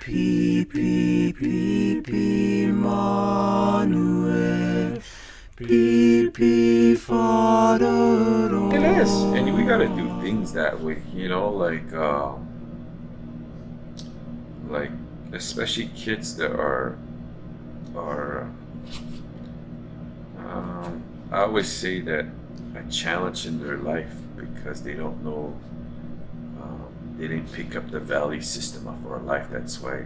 Pi Manuel, Pi Father. It is, and we gotta do things that way, like especially kids that are. I always say that a challenge in their life because they don't know. They didn't pick up the value system of our life. That's why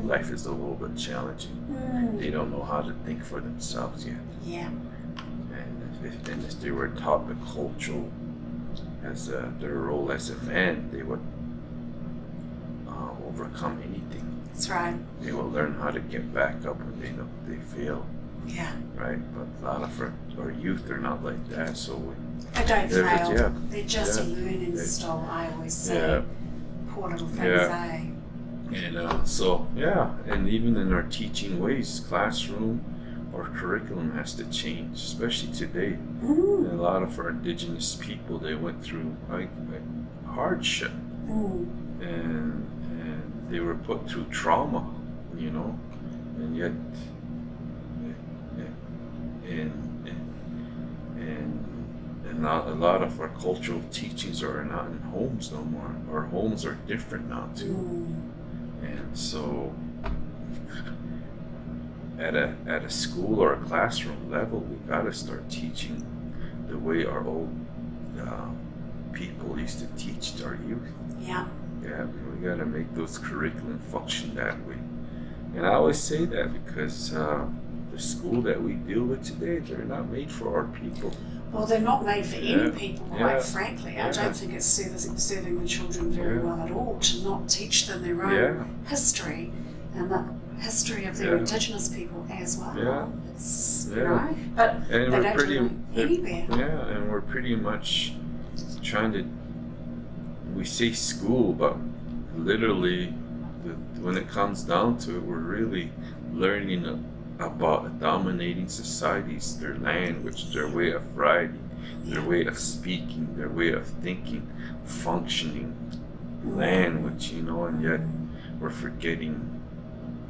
life is a little bit challenging. They don't know how to think for themselves yet. Yeah. And if they were taught the cultural as their role as a man, they would overcome anything. That's right. They will learn how to get back up when they fail. Yeah. Right. But a lot of our youth are not like that. So they don't fail. Yeah. They're just a learning style. I always say. Yeah. Poor little things, Yeah. And and even in our teaching ways, classroom or curriculum has to change, especially today. And a lot of our indigenous people, they went through like hardship, and they were put through trauma, and yet, and not a lot of our cultural teachings are not in homes no more. Our homes are different now too, and so at a school or a classroom level, we gotta start teaching the way our old people used to teach our youth. Yeah. Yeah, we gotta make those curriculum function that way. And I always say that because the school that we deal with today, they're not made for our people. Well, they're not made for any people, quite Yeah. frankly. Yeah. I don't think it's serving the children very well at all to not teach them their own history and the history of their indigenous people as well. Yeah. It's, And but they we're don't pretty do it anywhere. Yeah, and we're pretty much trying to. We say school, but literally, when it comes down to it, we're really learning about dominating societies, their language, their way of writing, their way of speaking, their way of thinking, functioning, language, and yet we're forgetting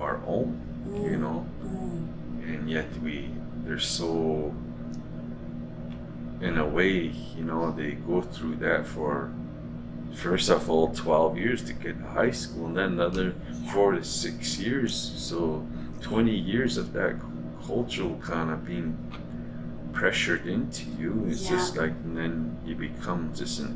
our own, and yet they're so, in a way, they go through that for, first of all, 12 years to get to high school, and then another 4 to 6 years, so 20 years of that cultural kind of being pressured into you. It's just like, and then you become just an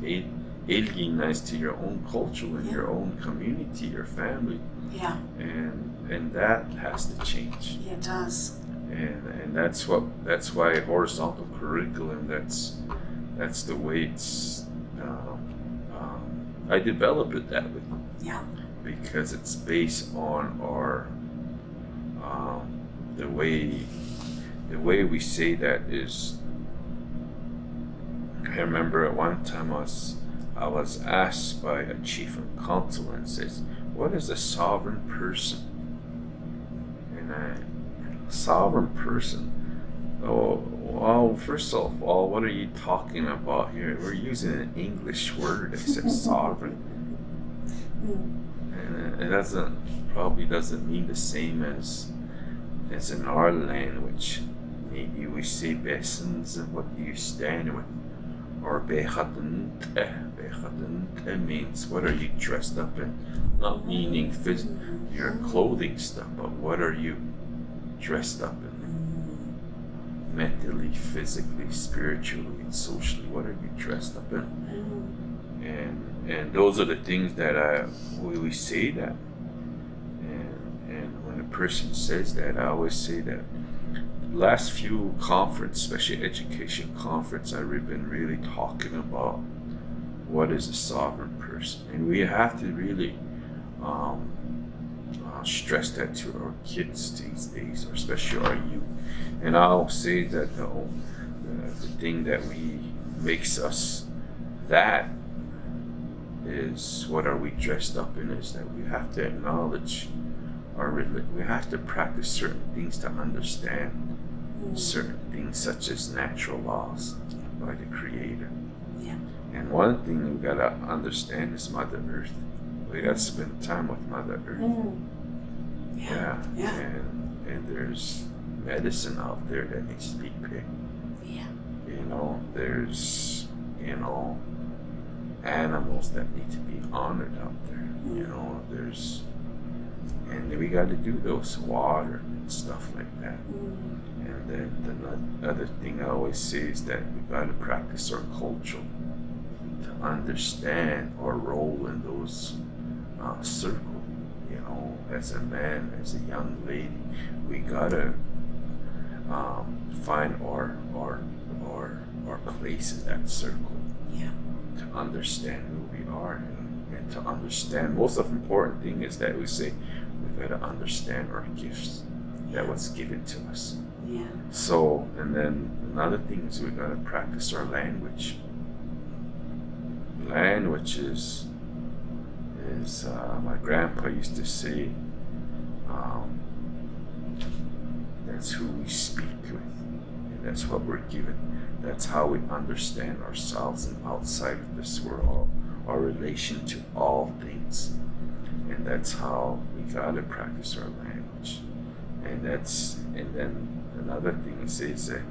alienized to your own culture and your own community, your family. Yeah. And that has to change. Yeah, it does. And that's why horizontal curriculum, that's the way it's I develop it that way. Yeah. Because it's based on our the way we say that is. I remember at one time I was asked by a chief and council and says, "What is a sovereign person?" And sovereign person. Oh, well, first of all, what are you talking about here? We're using an English word that says sovereign. And it probably doesn't mean the same as in our language. Maybe we say besens and what do you stand with? Or behadente. Behadente means what are you dressed up in? Not meaning your clothing stuff, but what are you dressed up in? Mentally, physically, spiritually, and socially, what are you dressed up in? And those are the things that we say that. And when a person says that, I always say that last few conference, especially education conference, I've been really talking about what is a sovereign person. And we have to really stress that to our kids these days, or especially our youth. And I'll say that the thing that makes us that is what are we dressed up in, is that we have to acknowledge we have to practice certain things to understand certain things, such as natural laws by the Creator. Yeah. And one thing we gotta understand is Mother Earth. We gotta spend time with Mother Earth. Yeah. And there's medicine out there that needs to be picked. Yeah. You know, there's, you know, animals that need to be honored out there. You know, there's, and we got to do those water and stuff like that. And then the other thing I always say is that we got to practice our culture to understand our role in those circles. You know, as a man, as a young lady, we gotta find our place in that circle. Yeah. To understand who we are and to understand. Most of the important thing is that we say we gotta understand our gifts that was given to us. Yeah. So, and then another thing is we gotta practice our language. Language is my grandpa used to say, that's who we speak with, and that's what we're given. That's how we understand ourselves and outside of this world, our relation to all things. And that's how we gotta practice our language. And then another thing is that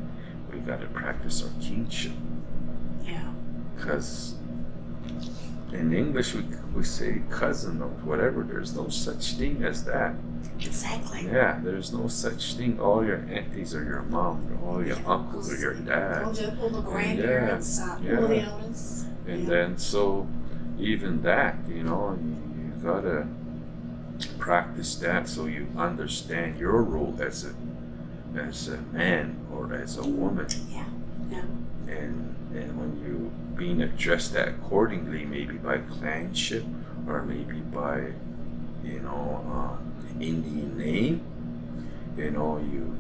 we gotta practice our kingship. Yeah. Because in English we say cousin or whatever. There's no such thing as that. Exactly. Yeah, there's no such thing. All your aunties are your mom, or all your uncles are your dad. All the grandparents, all the elders. And then so even that, you know, you gotta practice that so you understand your role as a man or as a woman. Yeah. Yeah. And when you being addressed that accordingly, maybe by clanship or maybe by, you know, Indian name, you know, you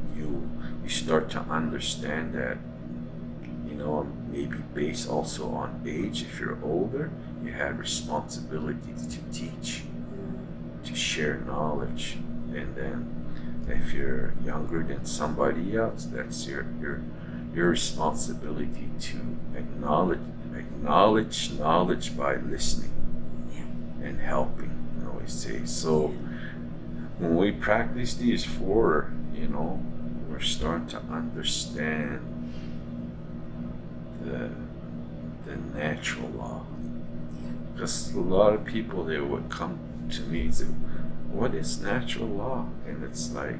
start to understand that, you know, maybe based also on age. If you're older, you have responsibility to teach, to share knowledge, and then if you're younger than somebody else, that's your responsibility to acknowledge knowledge by listening and helping. I always say so. When we practice these four, you know, we're starting to understand the natural law. Because a lot of people, they would come to me and say, what is natural law? And it's like,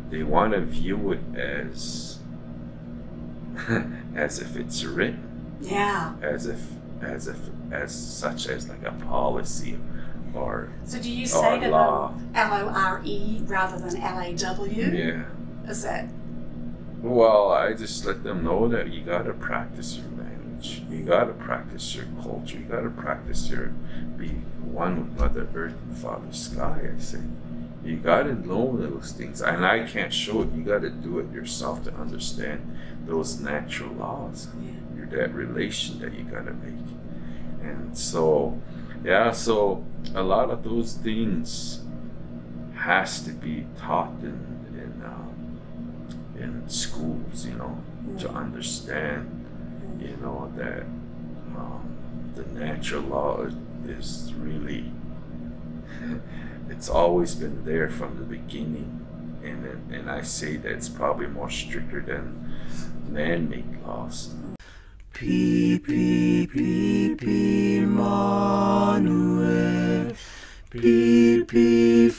they want to view it as if it's written. Yeah. As such as like a policy or so do you say to law. them LORE rather than LAW? Yeah. Is that? Well, I just let them know that you gotta practice your language. You gotta practice your culture. You gotta practice be one with Mother Earth and Father Sky. I say, you gotta know those things, and I can't show it. You gotta do it yourself to understand those natural laws. You're that relation that you gotta make, and so. Yeah, so a lot of those things has to be taught in schools, you know, to understand, you know, that the natural law is really, it's always been there from the beginning, and I say that it's probably more stricter than man-made laws. P Manuel, P